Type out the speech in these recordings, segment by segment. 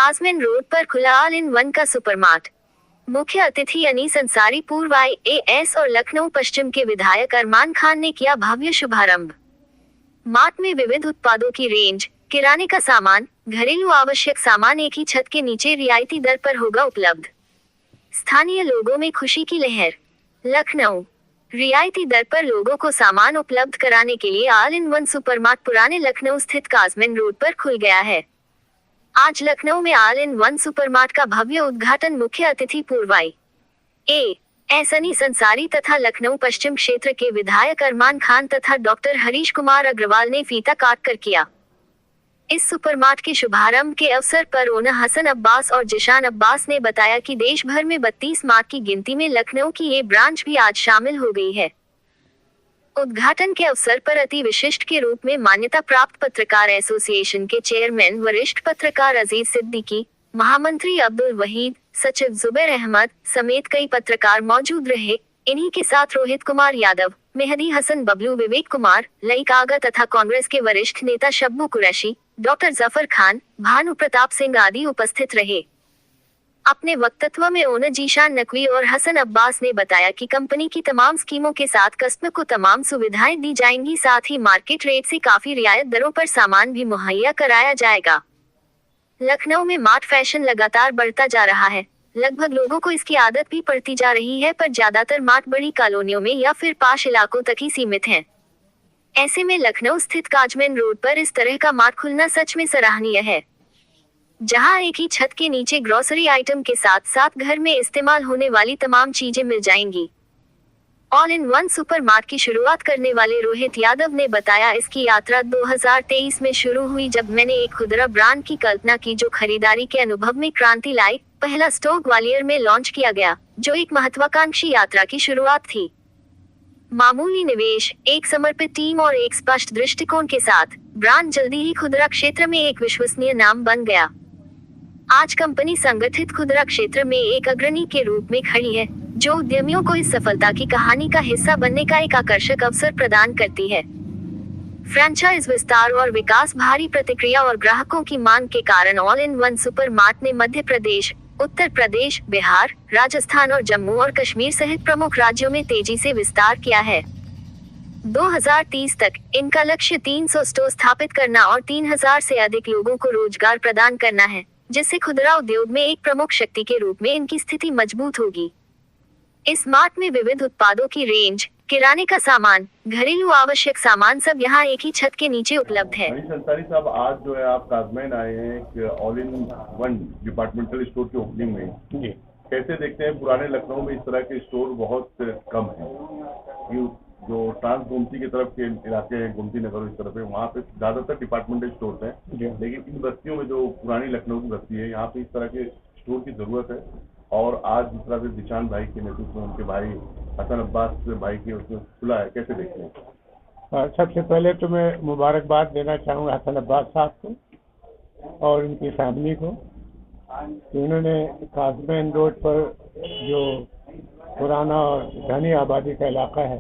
कासमेन road पर खुला all in one का सुपरमार्ट। मुख्य अतिथि अनीस अंसारी, पूर्व IAS और लखनऊ पश्चिम के विधायक अरमान खान ने किया भव्य शुभारंभ। मार्ट में विविध उत्पादों की रेंज, किराने का सामान, घरेलू आवश्यक सामान एक ही छत के नीचे रियायती दर पर होगा उपलब्ध। स्थानीय लोगों में खुशी की लहर। लखनऊ रियायती दर पर लोगों को सामान उपलब्ध कराने के लिए ऑल इन वन सुपरमार्ट पुराने लखनऊ स्थित कासमेन रोड पर खुल गया है। आज लखनऊ में ऑल इन वन सुपरमार्ट का भव्य उद्घाटन मुख्य अतिथि पूर्व IAS अनीस अंसारी तथा लखनऊ पश्चिम क्षेत्र के विधायक अरमान खान तथा डॉक्टर हरीश कुमार अग्रवाल ने फीता काट कर किया। इस सुपरमार्ट के शुभारंभ के अवसर पर ओनर हसन अब्बास और जिशान अब्बास ने बताया कि देश भर में 32 मार्ट की गिनती में लखनऊ की ये ब्रांच भी आज शामिल हो गई है। उद्घाटन के अवसर पर अति विशिष्ट के रूप में मान्यता प्राप्त पत्रकार एसोसिएशन के चेयरमैन वरिष्ठ पत्रकार अजीज सिद्दीकी, महामंत्री अब्दुल वहीद, सचिव जुबैर अहमद समेत कई पत्रकार मौजूद रहे। इन्हीं के साथ रोहित कुमार यादव, मेहदी हसन बबलू, विवेक कुमार, लईक आगा तथा कांग्रेस के वरिष्ठ नेता शब्बू कुरैशी, डॉक्टर जफर खान, भानु प्रताप सिंह आदि उपस्थित रहे। अपने वक्तव्य में ओनर जीशान नकवी और हसन अब्बास ने बताया कि कंपनी की तमाम स्कीमों के साथ कस्टमर को तमाम सुविधाएं दी जाएंगी, साथ ही मार्केट रेट से काफी रियायत दरों पर सामान भी मुहैया कराया जाएगा। लखनऊ में मार्ट फैशन लगातार बढ़ता जा रहा है। लगभग लोगों को इसकी आदत भी पड़ती जा रही है, पर ज्यादातर मार्ट बड़ी कॉलोनियों में या फिर पाश इलाकों तक ही सीमित हैं। ऐसे में लखनऊ स्थित कासमेन रोड पर इस तरह का मार्ट खुलना सच में सराहनीय है, जहां एक ही छत के नीचे ग्रोसरी आइटम के साथ साथ घर में इस्तेमाल होने वाली तमाम चीजें मिल जाएंगी। All in one super mart की शुरुआत करने वाले रोहित यादव ने बताया, इसकी यात्रा 2023 में शुरू हुई, जब मैंने एक खुदरा ब्रांड की कल्पना की जो खरीदारी के अनुभव में क्रांति लाई। पहला स्टोर ग्वालियर में लॉन्च किया गया, जो एक महत्वाकांक्षी यात्रा की शुरुआत थी। मामूली निवेश, एक समर्पित टीम और एक स्पष्ट दृष्टिकोण के साथ ब्रांड जल्दी ही खुदरा क्षेत्र में एक विश्वसनीय नाम बन गया। आज कंपनी संगठित खुदरा क्षेत्र में एक अग्रणी के रूप में खड़ी है, जो उद्यमियों को इस सफलता की कहानी का हिस्सा बनने का एक आकर्षक अवसर प्रदान करती है। फ्रेंचाइज विस्तार और विकास, भारी प्रतिक्रिया और ग्राहकों की मांग के कारण all in one super mart ने मध्य प्रदेश, उत्तर प्रदेश, बिहार, राजस्थान और जम्मू और कश्मीर सहित प्रमुख राज्यों में तेजी से विस्तार किया है। 2030 तक इनका लक्ष्य 300 स्टोर स्थापित करना और 3000 से अधिक लोगों को रोजगार प्रदान करना है, जिससे खुदरा उद्योग में एक प्रमुख शक्ति के रूप में इनकी स्थिति मजबूत होगी। इस मार्ट में विविध उत्पादों की रेंज, किराने का सामान, घरेलू आवश्यक सामान सब यहाँ एक ही छत के नीचे उपलब्ध है। अनीस अंसारी साहब, आज जो है आप कासमेन आए हैं all in one departmental store की ओपनिंग में, कैसे देखते हैं? पुराने लखनऊ में इस तरह के स्टोर बहुत कम है। जो ट्रांस गोमती की तरफ के इलाके हैं, गोमती नगर इस तरफ है, वहाँ पे ज्यादातर डिपार्टमेंटल स्टोर हैं, लेकिन इन बस्तियों में जो पुरानी लखनऊ की बस्ती है, यहाँ पे इस तरह के स्टोर की जरूरत है। और आज जिस तरह से जिशान भाई के नेतृत्व में उनके भाई हसन अब्बास भाई के उसमें खुला है, कैसे देखते हैं? सबसे पहले तो मैं मुबारकबाद देना चाहूँगा हसन अब्बास साहब को और उनकी फैमिली को, कि उन्होंने कासमेन रोड पर जो पुराना और घनी आबादी का इलाका है,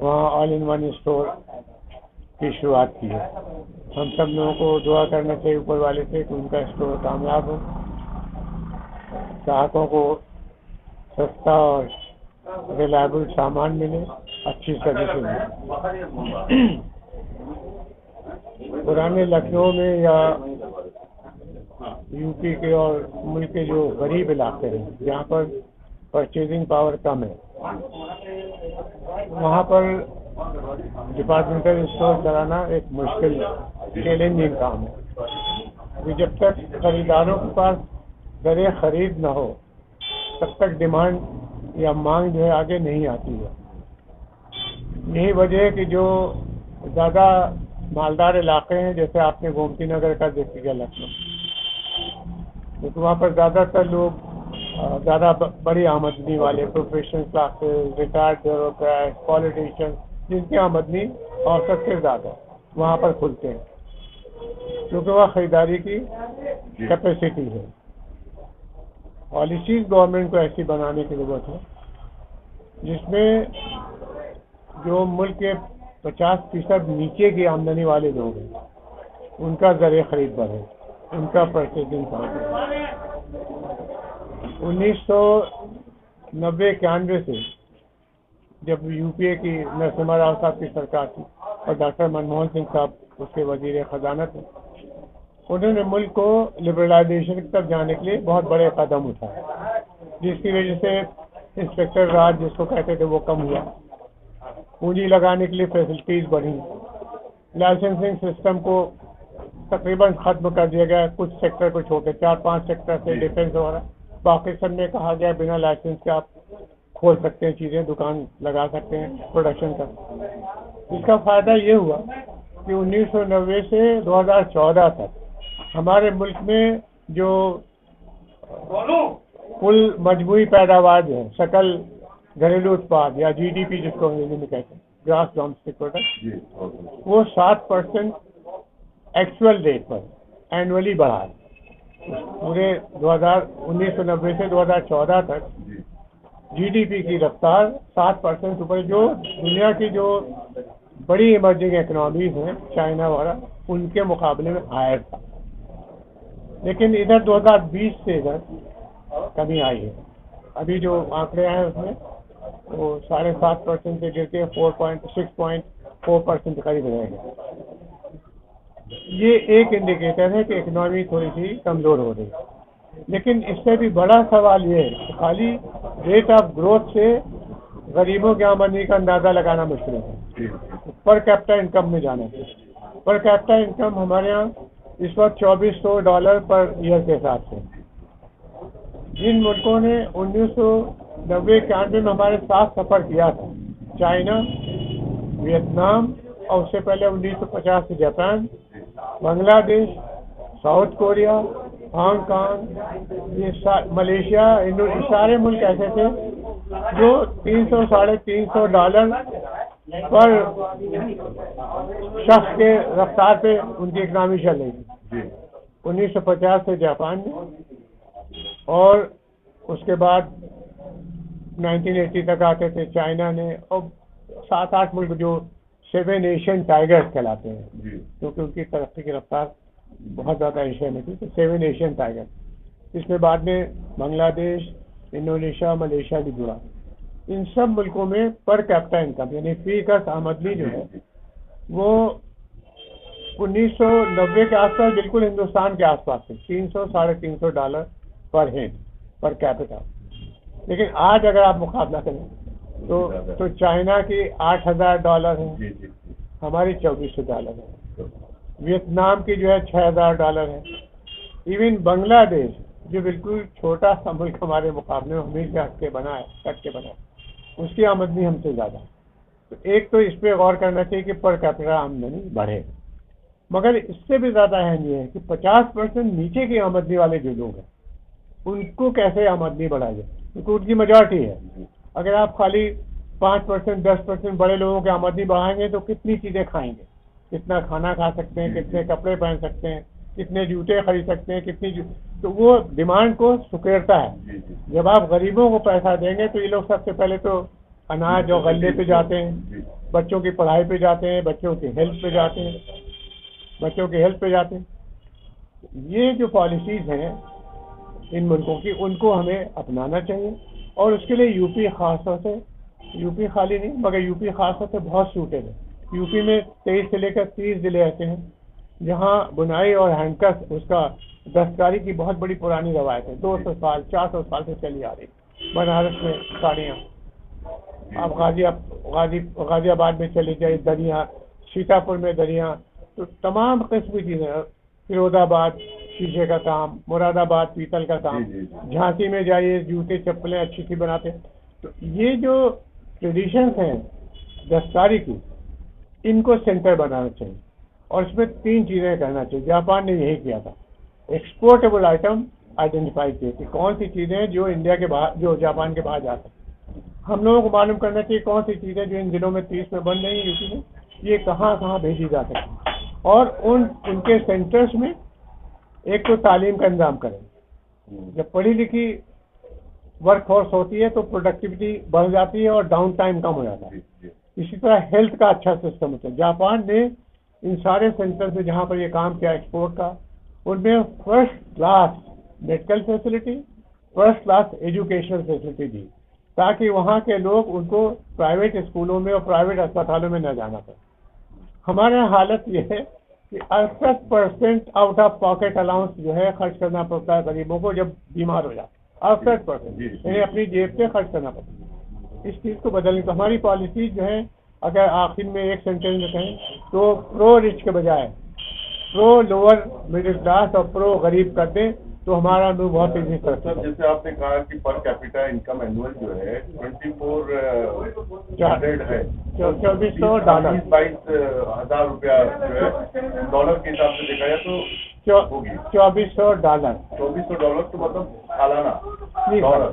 वहाँ ऑल इन वन स्टोर की शुरुआत की है। हम सब लोगों को दुआ करना चाहिए ऊपर वाले से कि उनका स्टोर कामयाब हो, ग्राहकों को सस्ता और रिलायबल सामान मिले, अच्छी सर्विस मिले। पुराने लखनऊ में या यूपी के और मुल्क के जो गरीब इलाके हैं, जहाँ पर परचेजिंग पावर कम है, वहाँ पर डिपार्टमेंटल स्टोर चलाना एक मुश्किल चैलेंजिंग काम है। जब तक खरीदारों के पास दरें खरीद न हो, तब तक डिमांड या मांग जो है आगे नहीं आती है। यही वजह है कि जो ज़्यादा मालदार इलाके हैं, जैसे आपने गोमती नगर का जिक्र किया लखनऊ, तो वहाँ पर ज़्यादातर लोग ज़्यादा बड़ी आमदनी वाले professional classes, retired bureaucrat, politician, जिनकी आमदनी औसत से ज़्यादा वहाँ पर खुलते हैं, क्योंकि वह खरीदारी की कैपेसिटी है। पॉलिसीज गवर्नमेंट को ऐसी बनाने की ज़रूरत है जिसमें जो मुल्क के 50% नीचे की आमदनी वाले लोग हैं, उनका ज़रिए खरीद बढ़े। उनका परचेजिंग पावर 1990-91 से जब यूपीए की नरसिम्हा राव साहब की सरकार थी और डॉक्टर मनमोहन सिंह साहब उसके वजीर खजाना थे, उन्होंने मुल्क को लिबरलाइजेशन की तरफ जाने के लिए बहुत बड़े कदम उठाए, जिसकी वजह से इंस्पेक्टर राज जिसको कहते थे वो कम हुआ, पूंजी लगाने के लिए फैसिलिटीज बढ़ी, लाइसेंसिंग सिस्टम को तकरीबन खत्म कर दिया गया, कुछ सेक्टर को छोटे 4-5 सेक्टर से डिफेंस वगैरह, बाकी सब में कहा गया बिना लाइसेंस के आप खोल सकते हैं चीज़ें, दुकान लगा सकते हैं प्रोडक्शन का। इसका फायदा ये हुआ कि 1990 से 2014 तक हमारे मुल्क में जो कुल मजमूई पैदावार जो है, सकल घरेलू उत्पाद या जीडीपी जिसको अंग्रेजी में कहते हैं, ग्रॉस डोमेस्टिक प्रोडक्ट, वो 7% एक्चुअल रेट पर एनुअली बढ़ा है। पूरे 1990 से 2014 तक जीडीपी की रफ्तार 7% ऊपर, जो दुनिया की जो बड़ी इमर्जिंग इकोनॉमीज हैं चाइना वगैरह, उनके मुकाबले में हायर था। लेकिन इधर 2020 से इधर कमी आई है। अभी जो आंकड़े हैं उसमें वो 7.5% से गिर के 6.4% करीब रहेगा। ये एक इंडिकेटर है कि इकोनॉमी थोड़ी सी कमज़ोर हो रही है। लेकिन इससे भी बड़ा सवाल ये है कि खाली रेट ऑफ ग्रोथ से गरीबों की आमदनी का अंदाज़ा लगाना मुश्किल है। पर कैपिटा इनकम में जाना चाहिए। पर कैपिटा इनकम हमारे यहाँ इस वक्त $2400 पर ईयर के हिसाब से। जिन मुल्कों ने 1990-91 में हमारे साथ सफ़र किया था, चाइना, वियतनाम और उससे पहले 1950 से Japan, Bangladesh, south Korea, Hong Kong, ये मलेशिया, ये सारे मुल्क ऐसे थे जो $300-350 पर शख्स के रफ्तार पे उनकी इकनॉमी चल रही थी 1950 से जापान में, और उसके बाद 1980 तक आते थे चाइना ने, और 7-8 मुल्क जो 7 एशियन टाइगर्स कहलाते हैं, क्योंकि उनकी तरक्की की रफ्तार बहुत ज़्यादा एशिया में थी, तो 7 एशियन टाइगर। इसमें बाद में बांग्लादेश, इंडोनेशिया, मलेशिया भी जुड़ा। इन सब मुल्कों में पर कैपिटा इनकम यानी फी गज आमदनी जो है वो 1990 के आसपास बिल्कुल हिंदुस्तान के आसपास थे, $300-350 पर हेड पर कैपिटा। लेकिन आज अगर आप मुकाबला करें तो चाइना की $8000 है, हमारी $2400 है, वियतनाम की जो है $6000 है, इवन बांग्लादेश जो बिल्कुल छोटा सा मुल्क हमारे मुकाबले में हमें से कट के बना है, उसकी आमदनी हमसे ज़्यादा। तो एक तो इस पर गौर करना चाहिए कि पर कैपिटा आमदनी बढ़े, मगर इससे भी ज़्यादा अहम ये है कि 50% नीचे की आमदनी वाले जो लोग हैं उनको कैसे आमदनी बढ़ाई जाए, क्योंकि उनकी मेजॉरिटी है। अगर आप खाली 5%, 10% बड़े लोगों की आमदनी बढ़ाएंगे तो कितनी चीज़ें खाएंगे, कितना खाना खा सकते हैं, कितने कपड़े पहन सकते हैं, कितने जूते खरीद सकते हैं, तो वो डिमांड को सुकेरता है। जब आप गरीबों को पैसा देंगे तो ये लोग सबसे पहले तो अनाज और गल्ले पे जाते हैं, बच्चों की पढ़ाई पे जाते हैं, बच्चों की हेल्थ पे जाते हैं। ये जो पॉलिसीज़ हैं इन मुल्कों की, उनको हमें अपनाना चाहिए, और उसके लिए यूपी खासतौर से, यूपी खाली नहीं मगर यूपी खासतौर से बहुत सूटेड है। यूपी में 23 से लेकर 30 ज़िले ऐसे हैं जहाँ बुनाई और हैंडकर्फ, उसका दस्तकारी की बहुत बड़ी पुरानी रवायत है, 200 साल 400 साल से चली आ रही। बनारस में साड़ियाँ, आप गाजियाबाद में चले जाइए दरियाँ, सीतापुर में दरियाँ, तो तमाम किस्म की चीज़ें, फिरोजाबाद शीशे का काम, मुरादाबाद पीतल का काम, झांसी में जाइए जूते चप्पलें अच्छी सी बनाते। तो ये जो ट्रेडिशंस हैं दस्तकारी की, इनको सेंटर बनाना चाहिए, और इसमें 3 चीज़ें करना चाहिए। जापान ने यही किया था, एक्सपोर्टेबल आइटम आइडेंटिफाई किए कि कौन सी चीज़ें जो इंडिया के बाहर, जो जापान के बाहर जा सकती। हम लोगों को मालूम करना चाहिए कौन सी चीज़ें जो इन दिनों में 30 में बन रही हैं यूपी में, ये कहाँ कहाँ भेजी जा सकती, और उनके सेंटर्स में एक तो तालीम का इंतजाम करें। जब पढ़ी लिखी वर्कफोर्स होती है तो प्रोडक्टिविटी बढ़ जाती है और डाउन टाइम कम हो जाता है। इसी तरह हेल्थ का अच्छा सिस्टम होता है। जापान ने इन सारे सेंटर से जहाँ पर ये काम किया एक्सपोर्ट का, उनमें first class medical facility, first class educational facility दी, ताकि वहाँ के लोग उनको प्राइवेट स्कूलों में और प्राइवेट अस्पतालों में न जाना पड़े। हमारे यहाँ हालत ये है कि 68% आउट ऑफ पॉकेट अलाउंस जो है खर्च करना पड़ता है गरीबों को जब बीमार हो जाते, 68% इन्हें अपनी जेब से खर्च करना पड़ता है। इस चीज़ को बदलने तो हमारी पॉलिसी जो है, अगर आखिर में एक सेंटेंस में कहें तो प्रो रिच के बजाय प्रो लोअर मिडिल क्लास और प्रो गरीब कर दें तो हमारा अनुभव बहुत तेजी से सर, जैसे आपने कहा कि पर कैपिटा इनकम एनुअल जो है 2400 है, $2400 22,000 रुपया जो है डॉलर के हिसाब से देखा जाए तो होगी $2400 $2400 तो मतलब सालाना डॉलर।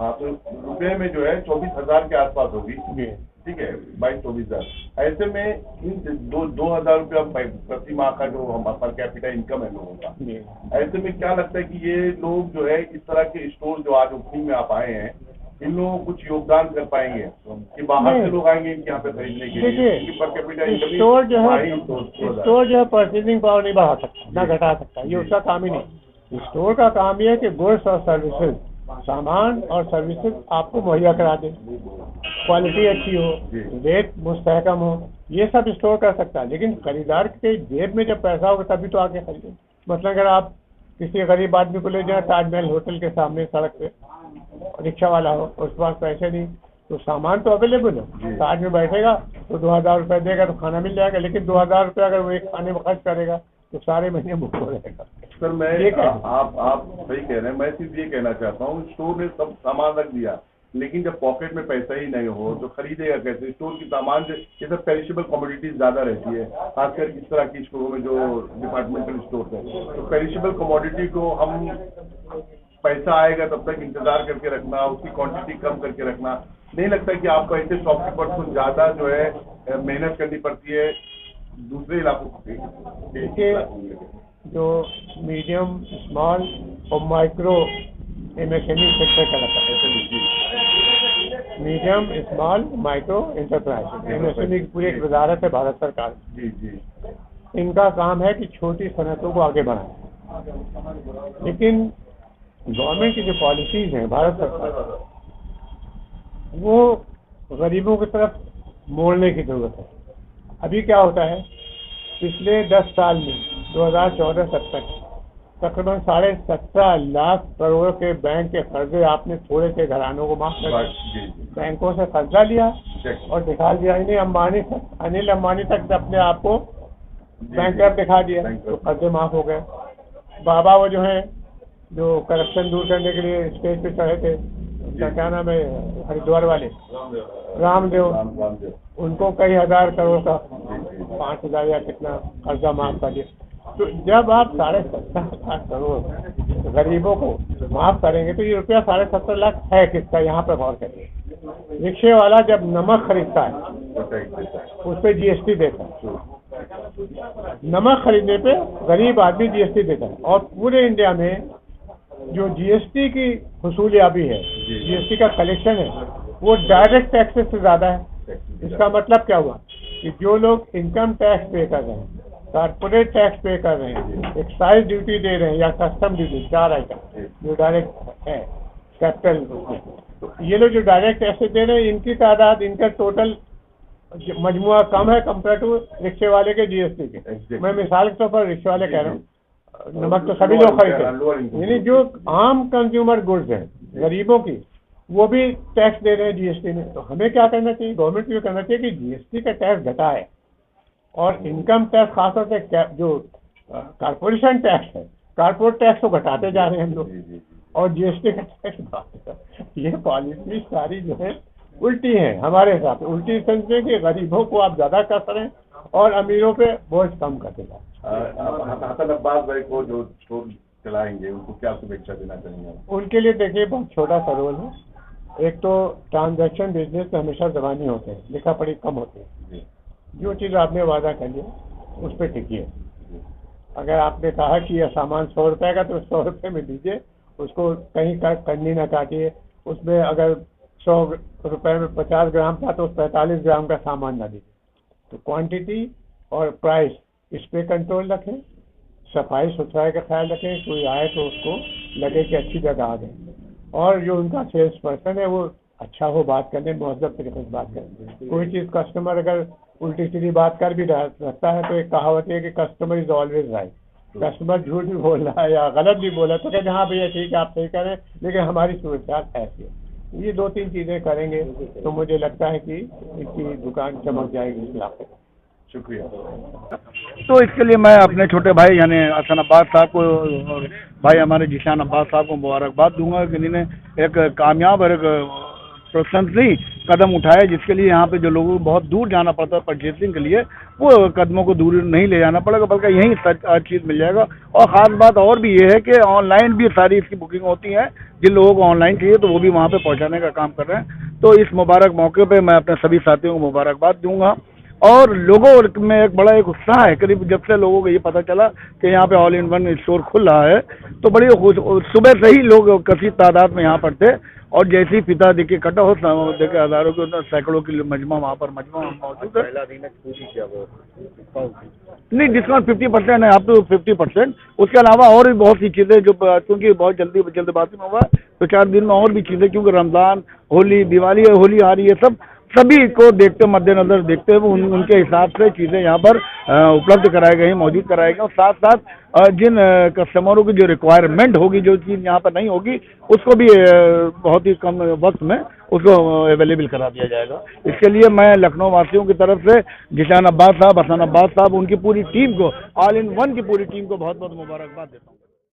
हाँ, तो रुपये में जो है 24,000 के आसपास होगी, जी। ठीक है, 22-24,000। ऐसे में इन 2,000 रुपया प्रति माह का जो हमारा पर कैपिटा इनकम है लोगों का, ऐसे में क्या लगता है कि ये लोग जो है इस तरह के स्टोर जो आज ओपनिंग में आप आए हैं, इन लोगों को कुछ योगदान कर पाएंगे कि बाहर से लोग आएंगे इनके यहाँ पे खरीदने के लिए? देखिए, पर कैपिटा स्टोर जो है परचेजिंग पावर नहीं बढ़ा सकता ना घटा सकता, ये उसका काम ही नहीं। स्टोर का काम ये है कि गुड्स और सर्विसेज, सामान और सर्विसेज आपको मुहैया करा दे, क्वालिटी अच्छी हो, रेट मुस्तहकम हो, ये सब स्टोर कर सकता है। लेकिन खरीदार के जेब में जब पैसा होगा तभी तो आके खरीदे। मतलब अगर आप किसी गरीब आदमी को ले जाए ताजमहल होटल के सामने सड़क पे, रिक्शा वाला हो, उसके पास पैसे नहीं, तो सामान तो अवेलेबल है, ताज में बैठेगा तो 2,000 रुपये देगा तो खाना मिल जाएगा। लेकिन 2,000 रुपये अगर वो एक खाने में खर्च करेगा तो सारे महीने भूख हो रहेगा। सर, मैं आप सही कह रहे हैं, मैं सिर्फ ये कहना चाहता हूँ, स्टोर ने सब सामान रख दिया, लेकिन जब पॉकेट में पैसा ही नहीं हो तो खरीदेगा कैसे? स्टोर की सामान ये सब पेरिशेबल कमोडिटीज ज्यादा रहती है, खासकर इस तरह की स्टोरों में जो डिपार्टमेंटल स्टोर है, तो पेरिशेबल कमोडिटी को हम पैसा आएगा तब तक इंतजार करके रखना, उसकी क्वांटिटी कम करके रखना, नहीं लगता कि आपको ऐसे शॉपकीपर को ज्यादा जो है मेहनत करनी पड़ती है दूसरे इलाकों के? जो मीडियम, स्मॉल और माइक्रो एमएसएमई सेक्टर कहलाता है, medium, small, micro enterprise, MSME की पूरी एक वजारत है भारत सरकार। इनका काम है कि छोटी सनतों को आगे बढ़ाएं। लेकिन गवर्नमेंट की जो पॉलिसीज हैं भारत सरकार, वो गरीबों की तरफ मोड़ने की जरूरत है। अभी क्या होता है, पिछले 10 साल में 2014 तक तकरीबन 17.5 लाख करोड़ के बैंक के कर्जे आपने थोड़े से घरानों को माफ कर दिया। बैंकों से कर्जा लिया और दिखा दिया, अनिल अंबानी तक अपने आप को बैंक दिखा दिया तो कर्जे माफ हो गए। बाबा वो जो है जो करप्शन दूर करने के लिए स्टेज पे चढ़े थे, उनका क्या नाम है, हरिद्वार वाले रामदेव, उनको कई हजार करोड़ का 5,000 या कितना कर्जा माफ कर दिया। तो जब आप 17.5 लाख करोड़ गरीबों को माफ करेंगे तो ये रुपया 17.5 लाख है किसका, यहाँ पर गौर करिए। रिक्शे वाला जब नमक खरीदता है उस पर जीएसटी देता है, नमक खरीदने पे गरीब आदमी जीएसटी देता है। और पूरे इंडिया में जो जीएसटी की वसूलियाबी है, जीएसटी का कलेक्शन है, वो डायरेक्ट टैक्सेस से ज्यादा है। इसका मतलब क्या हुआ कि जो लोग इनकम टैक्स पे कर रहे हैं, कारपोरेट टैक्स पे कर रहे हैं, एक्साइज ड्यूटी दे रहे हैं या कस्टम ड्यूटी, 4 आइटम जो डायरेक्ट है कैपिटल, तो ये लोग जो डायरेक्ट टैक्स दे रहे हैं, इनकी तादाद, इनका टोटल मजमुआ कम है कंपेयर टू रिक्शे वाले के जीएसटी के। मैं मिसाल के तौर पर रिक्शे वाले कह रहा हूँ, नमक तो सभी लोग खरीदते हैं, यानी जो आम कंज्यूमर गुड्स हैं गरीबों की, वो भी टैक्स दे रहे हैं जीएसटी में। तो हमें क्या करना चाहिए, गवर्नमेंट को करना चाहिए कि जीएसटी का टैक्स घटाए और इनकम टैक्स खासतौर से जो कारपोरेशन टैक्स है, कारपोरेट टैक्स को घटाते जा रहे हैं हम लोग और जीएसटी का टैक्स बढ़ाते। ये पॉलिसी सारी जो है उल्टी है हमारे हिसाब से, उल्टी समझे कि गरीबों को आप ज्यादा कर रहे हैं और अमीरों पे बोझ कम कर देगा। हसन अब्बास भाई को जो स्टोर चलाएंगे उनको क्या शुभेच्छा देना चाहेंगे? उनके लिए देखिए बहुत छोटा सा रोल है। एक तो ट्रांजैक्शन बिजनेस में हमेशा जबानी होते हैं, लिखा पढ़ी कम होती है। जो चीज़ आपने वादा कर लिया उस पर टिकिए। अगर आपने कहा कि यह सामान 100 रुपये का तो 100 रुपये में दीजिए, उसको कहीं करनी ना काटिए। उसमें अगर 100 रुपये में 50 ग्राम था तो 45 ग्राम का सामान ना दीजिए। तो क्वांटिटी और प्राइस इस पे कंट्रोल रखें, सफाई सुथराई का ख्याल रखें, कोई आए तो उसको लगे कि अच्छी जगह दें, और जो उनका सेल्स पर्सन है वो अच्छा हो बात करने, मुहज़्ज़ब तरीके से बात करें। कोई चीज़ कस्टमर अगर उल्टी सीधी बात कर भी रखता है तो एक कहावत है कि customer is always right. Customer झूठ भी बोल रहा है या गलत भी बोला तो कहते हैं हाँ भैया ठीक है आप सही करें, लेकिन हमारी सूरत ऐसी है। ये 2-3 चीज़ें करेंगे तो मुझे लगता है कि इनकी दुकान चमक जाएगी इस इलाके में। शुक्रिया। तो इसके लिए मैं अपने छोटे भाई यानी हसन अब्बास साहब को और भाई हमारे जीशान अब्बास साहब को मुबारकबाद दूंगा कि इन्होंने एक कामयाब और एक प्रशंसनीय कदम उठाया, जिसके लिए यहाँ पे जो लोगों को बहुत दूर जाना पड़ता है परचेसिंग के लिए, वो कदमों को दूर नहीं ले जाना पड़ेगा, बल्कि यहीं हर चीज़ मिल जाएगा। और ख़ास बात और भी ये है कि ऑनलाइन भी सारी इसकी बुकिंग होती है, जिन लोगों को ऑनलाइन चाहिए तो वो भी वहाँ पे पहुँचाने का काम कर रहे हैं। तो इस मुबारक मौके पे मैं अपने सभी साथियों को मुबारकबाद दूंगा। और लोगों में एक बड़ा एक उत्साह है, करीब जब से लोगों को ये पता चला कि यहाँ पे ऑल इन वन स्टोर खुल रहा है तो बड़ी सुबह से ही लोग कसी तादाद में यहाँ पर थे, और जैसे ही पिता देखिए इकट्ठा हो देखे हज़ारों के सैकड़ों की मजमा वहाँ पर मजमा मौजूद है। नहीं, डिस्काउंट 50% है, अप टू 50%। उसके अलावा और भी बहुत सी चीज़ें जो क्योंकि बहुत जल्दबाजी में हुआ तो 4 दिन में और भी चीज़ें, क्योंकि रमज़ान, होली, दिवाली होली आ रही है, सभी को देखते मद्देनजर देखते हुए उनके हिसाब से चीज़ें यहाँ पर उपलब्ध कराई गई, मौजूद कराई गई। और साथ साथ जिन कस्टमरों की जो रिक्वायरमेंट होगी, जो चीज़ यहाँ पर नहीं होगी, उसको भी बहुत ही कम वक्त में उसको अवेलेबल करा दिया जाएगा। इसके लिए मैं लखनऊ वासियों की तरफ से जीशान अब्बास साहब, हसन अब्बास साहब, उनकी पूरी टीम को, ऑल इन वन की पूरी टीम को बहुत बहुत मुबारकबाद देता हूँ।